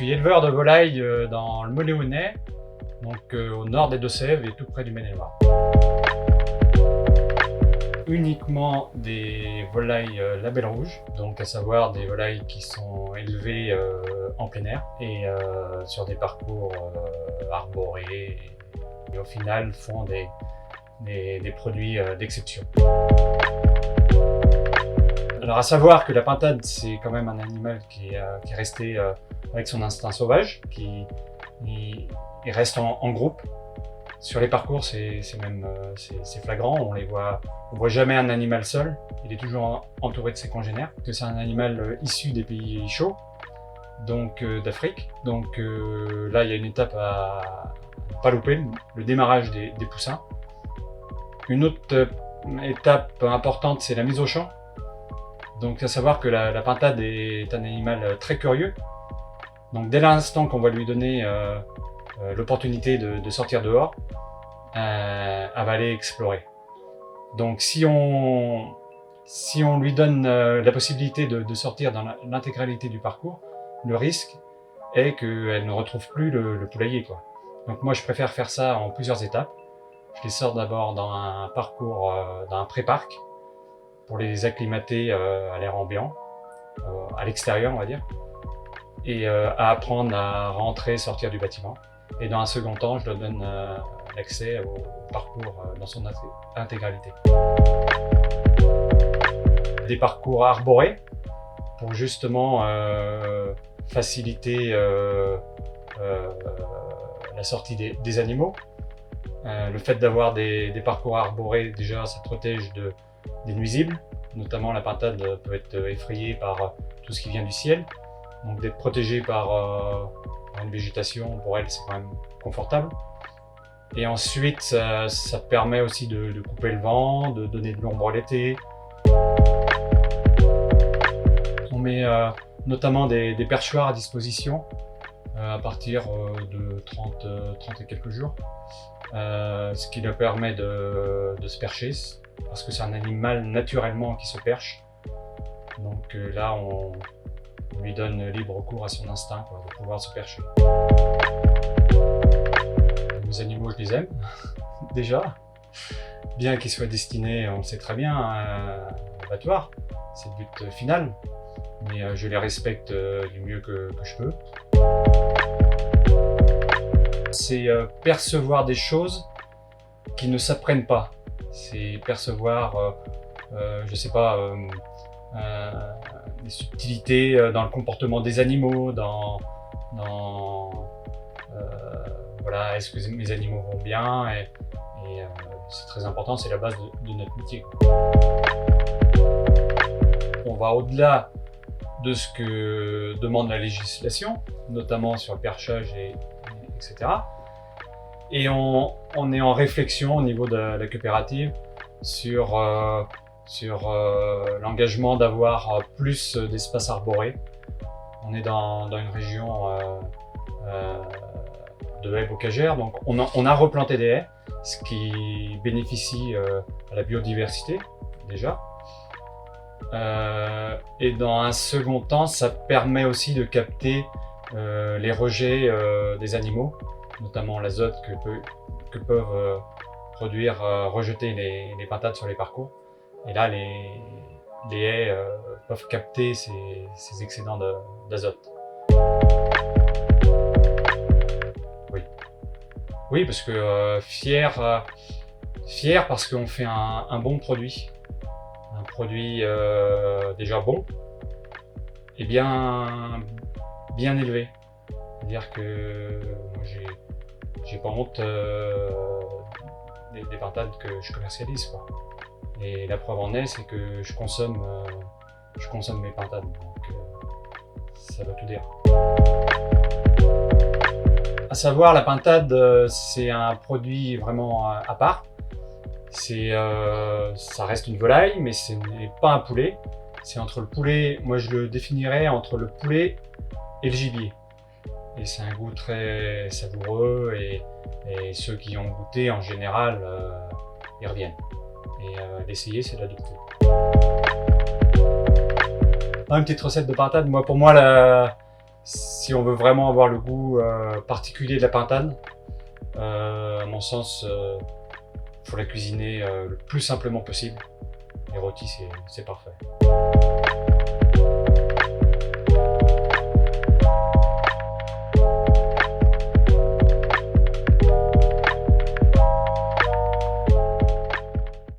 suis éleveur de volailles dans le Mauléonais, donc au nord des Deux-Sèvres et tout près du Maine-et-Loire. Uniquement des volailles label rouge, donc à savoir des volailles qui sont élevées en plein air et sur des parcours arborés et au final font des produits d'exception. Alors à savoir que la pintade c'est quand même un animal qui est resté avec son instinct sauvage, qui reste en groupe. Sur les parcours c'est flagrant, on voit jamais un animal seul, il est toujours entouré de ses congénères. C'est un animal issu des pays chauds, donc d'Afrique. Donc là il y a une étape à ne pas louper, le démarrage des poussins. Une autre étape importante c'est la mise au champ. Donc à savoir que la pintade est un animal très curieux. Donc dès l'instant qu'on va lui donner l'opportunité de sortir dehors, elle va aller explorer. Donc si on lui donne la possibilité de sortir dans l'intégralité du parcours, le risque est qu'elle ne retrouve plus le poulailler, quoi. Donc moi je préfère faire ça en plusieurs étapes. Je les sors d'abord dans un parcours, dans un pré-parc, pour les acclimater à l'air ambiant, à l'extérieur on va dire, et à apprendre à rentrer, sortir du bâtiment. Et dans un second temps, je leur donne l'accès au parcours dans son intégralité. Des parcours arborés pour justement faciliter la sortie des animaux. Le fait d'avoir des parcours arborés, déjà ça te protège des nuisibles, notamment la pintade peut être effrayée par tout ce qui vient du ciel, donc d'être protégée par une végétation, pour elle c'est quand même confortable. Et ensuite ça permet aussi de couper le vent, de donner de l'ombre l'été. On met notamment des perchoirs à disposition à partir de 30 et quelques jours, ce qui leur permet de se percher, parce que c'est un animal naturellement qui se perche. Donc là, on lui donne libre cours à son instinct, quoi, de pouvoir se percher. Les animaux, je les aime, déjà. Bien qu'ils soient destinés, on le sait très bien, à l'abattoir, c'est le but final. Mais je les respecte du mieux que je peux. C'est percevoir des choses qui ne s'apprennent pas. C'est percevoir, je sais pas, des subtilités dans le comportement des animaux, voilà, est-ce que mes animaux vont bien, et c'est très important, c'est la base de notre métier. On va au-delà de ce que demande la législation, notamment sur le perchage, etc. Et on est en réflexion au niveau de la coopérative sur l'engagement d'avoir plus d'espaces arborés. On est dans une région de haies bocagères, donc on a replanté des haies, ce qui bénéficie à la biodiversité déjà. Et dans un second temps, ça permet aussi de capter les rejets des animaux, notamment l'azote que peuvent rejeter les pintades sur les parcours. Et là, les haies peuvent capter ces excédents d'azote. Oui, parce que fier parce qu'on fait un bon produit. Un produit déjà bon et bien élevé. C'est-à-dire que moi j'ai pas honte des pintades que je commercialise, quoi. Et la preuve en est, c'est que je consomme mes pintades, donc ça veut tout dire. À savoir, la pintade, c'est un produit vraiment à part. Ça reste une volaille, mais ce n'est pas un poulet. C'est entre le poulet, moi je le définirais entre le poulet et le gibier. Et c'est un goût très savoureux, et ceux qui ont goûté en général y reviennent. Et l'essayer, c'est l'adopter. Une petite recette de pintade. Pour moi, Si on veut vraiment avoir le goût particulier de la pintade, à mon sens, faut la cuisiner le plus simplement possible. Les rôtis, c'est parfait.